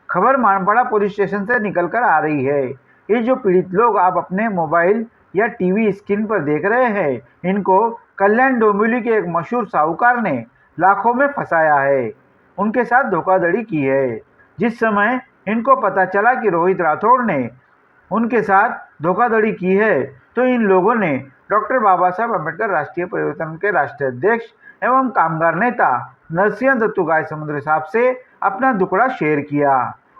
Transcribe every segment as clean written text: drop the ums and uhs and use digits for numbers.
खबर Manpada police station से निकल कर आ रही है। ये जो पीड़ित लोग आप अपने मोबाइल या टीवी स्क्रीन पर देख रहे हैं, इनको कल्याण डोंबिवली के एक मशहूर साहूकार ने लाखों में फंसाया है, उनके साथ धोखाधड़ी की है। जिस समय इनको पता चला कि रोहित राठौड़ ने उनके साथ धोखाधड़ी की है, तो इन लोगों ने डॉक्टर बाबा साहब अम्बेडकर राष्ट्रीय परिवर्तन के राष्ट्रीय अध्यक्ष एवं कामगार नेता नरसिंह दत्तू गायसमुद्र साहब से अपना दुखड़ा शेयर किया।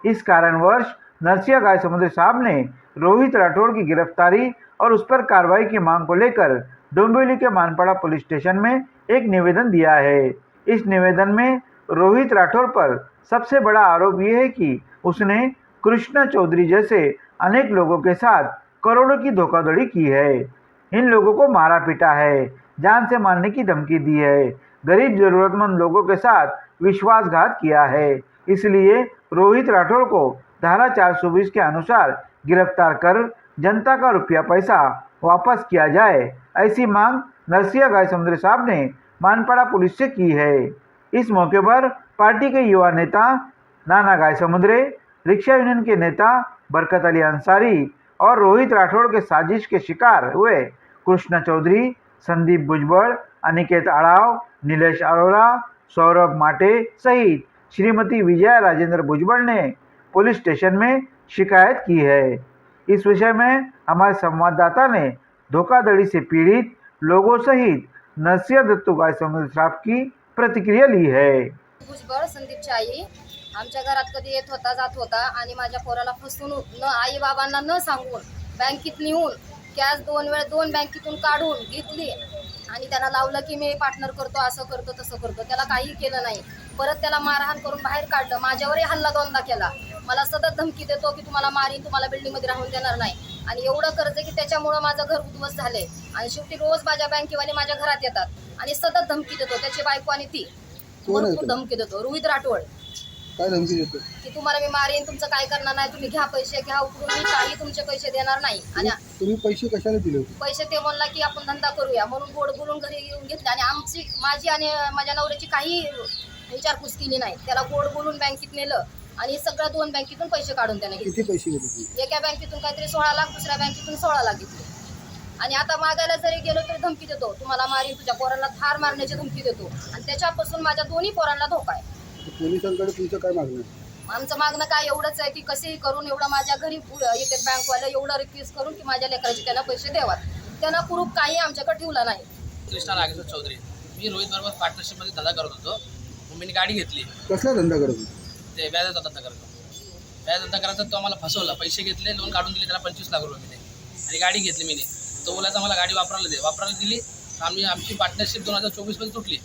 इस कारणवश नरसिंह गायसमुद्र साहब ने रोहित राठौड़ की गिरफ्तारी और उस पर कार्रवाई की मांग को लेकर डोंबिवली के मानपाड़ा पुलिस स्टेशन में एक निवेदन दिया है। इस निवेदन में रोहित राठौड़ पर सबसे बड़ा आरोप यह है कि उसने कृष्णा चौधरी जैसे अनेक लोगों के साथ करोड़ों की धोखाधड़ी की है। इन लोगों को मारा पीटा है, जान से मारने की धमकी दी है, गरीब जरूरतमंद लोगों के साथ विश्वासघात किया है। इसलिए रोहित राठौड़ को धारा 420 के अनुसार गिरफ्तार कर जनता का रुपया पैसा वापस किया जाए, ऐसी मांग नरसिंह गायसमुद्र साहब ने मानपाड़ा पुलिस से की है। इस मौके पर पार्टी के युवा नेता नाना गायसमुद्रे, रिक्शा यूनियन के नेता बरकत अली अंसारी और रोहित राठौड़ के साजिश के शिकार हुए कृष्णा चौधरी, संदीप भुजबल, अनिकेत आड़ाव, नीलेश अरोरा, सौरभ माटे सहित श्रीमती विजया राजेंद्र भुजबल ने पुलिस स्टेशन में शिकायत की है। इस विषय में हमारे संवाददाता ने धोखाधड़ी से पीड़ित लोगों सहित नरसिंह दत्तू गायसमुद्र साहब की प्रतिक्रिया ली है। भुजबळ संदीप चाई आमच्या घरात कधी येत होता जात होता आणि माझ्या पोराला फसवून न आई बाबांना न सांगून बँकेत नेऊन कॅश 2 वेळा 2 बँकेतून काढून घेतली आणि त्यांना लावलं की मी पार्टनर करतो, असं करतो तसं करतो. त्याला काही केलं नाही. परत त्याला मारहाण करून बाहेर काढलं. माझ्यावरही हल्ला 2दा केला. मला सतत धमकी देतो की तुम्हाला मारीन, तुम्हाला बिल्डिंगमध्ये राहून देणार नाही. आणि एवढं कर्ज की त्याच्यामुळे माझं घर उद्ध्वस्त झाले. आणि शेवटी रोज माझ्या बँकेवाले माझ्या घरात येतात आणि सतत धमकी देतो. त्याची बायको आणि ती भरपूर धमकी देतो. रोहित राठोड काय धमकी देतो की तुम्हाला मी मारेन, तुमचं काय करणार नाही, तुम्ही घ्या पैसे, घ्या उकडून, मी काही तुमचे पैसे देणार नाही. आणि तुम्ही पैसे कशाला दिले होते? पैसे ते म्हणला की आपण धंदा करूया म्हणून गोड बोलून घरी येऊन घेतले. आणि माझी आणि माझ्या नवऱ्याची काही विचारपूस केली नाही. त्याला गोड बोलून बँकेत नेलं आणि सगळ्या 2 बँकेतून पैसे काढून त्याने घेतले. किती पैसे घेतले? एका बँकेतून काहीतरी 16 लाख, दुसऱ्या बँकेतून 16 लाख घेतले. आणि आता मागायला जरी गेलो तरी धमकी देतो, तुम्हाला मारीन, तुझ्या पोरांना ठार मारण्याची धमकी देतो. आणि त्याच्यापासून माझ्या दोन्ही पोरांना धोका आहे. पोलिसांकडे तुमचं काय मागणं आहे? आमचं मागणं काय एवढंच आहे की कसेही करून एवढं माझ्या घरी येते बँकवाला, एवढं रिक्वेस्ट करून की माझ्या लेकराचे त्यांना पैसे द्यावात. त्यांना प्रूफ काही आमच्याकडे ठेवला नाही. कृष्णा नागेश्वर चौधरी, मी रोहित बरोबर पार्टनरशिपमध्ये धंदा करत होतो. मी गाडी घेतली. कसला धंदा करत होता? ते व्याजाचा धंदा करत होतो. व्याज धंदा करायचा तो आम्हाला फसवला. पैसे घेतले, लोन काढून दिले त्याला 25 लाख रुपये दिले आणि गाडी घेतली मी. तो बोलायचा मला गाडी वापरायला दिली. आमची पार्टनरशिप 2024 तुटली.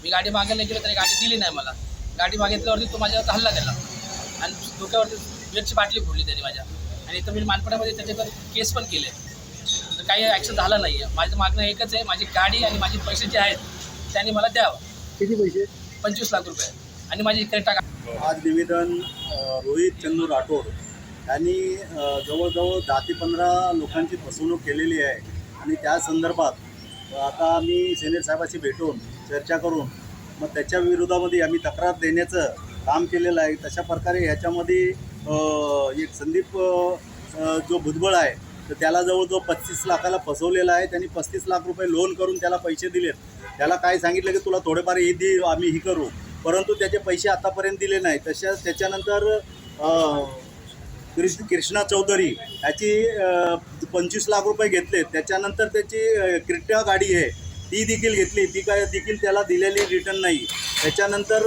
मी गाडी मागायला गेलो, त्याने गाडी दिली नाही मला. गाडी मागितल्यावरती तो माझ्यावर हल्ला केला आणि डोक्यावरती बिअरची बाटली फोडली त्याने माझ्या. आणि इथं मी मानपाड्यामध्ये त्याच्यावर केस पण केले, तर काही ॲक्शन झालं नाही आहे. माझं मागणं एकच आहे, माझी गाडी आणि माझे पैसे जे आहेत त्यांनी मला द्यावं. किती पैसे? 25 लाख रुपये आणि माझी क्रेटा. आज निवेदन रोहित चंदू राठोड यांनी जवळजवळ 10 ते 15 लोकांची फसवणूक केलेली आहे. आणि त्या संदर्भात आता आम्ही सेनेट साहेबाशी भेटून चर्चा करून मग त्याच्या विरोधामध्ये आम्ही तक्रार देण्याचं काम केलेलं आहे. तशा प्रकारे ह्याच्यामध्ये एक संदीप जो भुजबळ आहे तर त्याला जवळजवळ 25 लाखाला फसवलेला आहे. त्यांनी 35 लाख रुपये लोन करून त्याला पैसे दिलेत. त्याला काय सांगितलं की तुला थोडेफार हे दे, आम्ही ही करू, परंतु त्याचे पैसे आतापर्यंत दिले नाही. त्याच्यानंतर कृष्णा चौधरी याची 25 लाख रुपये घेतले. त्याच्यानंतर त्याची क्रिटा गाडी आहे ती देखील घेतली, ती काय देखील त्याला दिलेली रिटर्न नाही. त्याच्यानंतर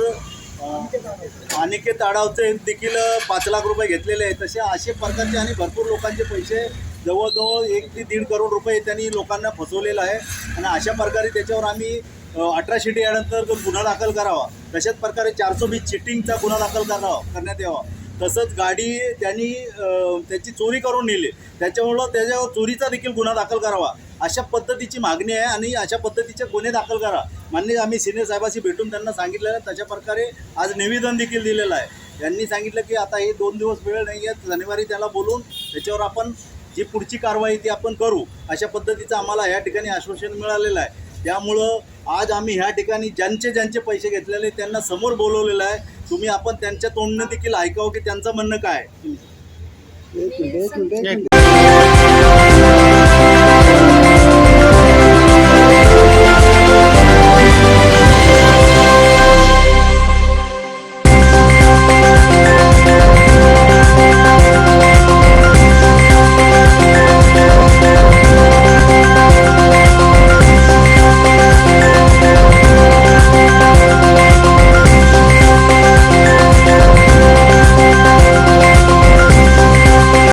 अनिकेत आडावचे देखील 5 लाख रुपये घेतलेले आहेत. असे प्रकारचे आणि भरपूर लोकांचे पैसे जवळजवळ 1 ते 1.5 करोड रुपये त्यांनी लोकांना फसवलेलं आहे. आणि अशा प्रकारे त्याच्यावर आम्ही 18 अंतर्गत गुन्हा दाखल करावा. तशाच प्रकारे 420 चिटिंगचा गुन्हा दाखल करण्यात यावा. तसंच गाडी त्यांनी त्याची चोरी करून नेली, त्याच्यामुळं त्याच्यावर चोरीचा देखील गुन्हा दाखल करावा. अशा पद्धतीची मागणी आहे आणि अशा पद्धतीचे गुन्हे दाखल करा. मान्य आम्ही सिनियर साहेबाशी भेटून त्यांना सांगितलेलं आहे. तशा प्रकारे आज निवेदन देखील दिलेलं आहे. त्यांनी सांगितलं की आता हे 2 दिवस वेळ नाही आहे, शनिवारी त्याला बोलून त्याच्यावर आपण जी पुढची कारवाई ती आपण करू, अशा पद्धतीचं आम्हाला या ठिकाणी आश्वासन मिळालेलं आहे. त्यामुळं आज आम्ही ह्या ठिकाणी ज्यांचे पैसे घेतलेले त्यांना समोर बोलवलेलं आहे. तुम्ही आपण त्यांच्या तोंडनं देखील ऐकावं की त्यांचं म्हणणं काय आहे. एक मिनिट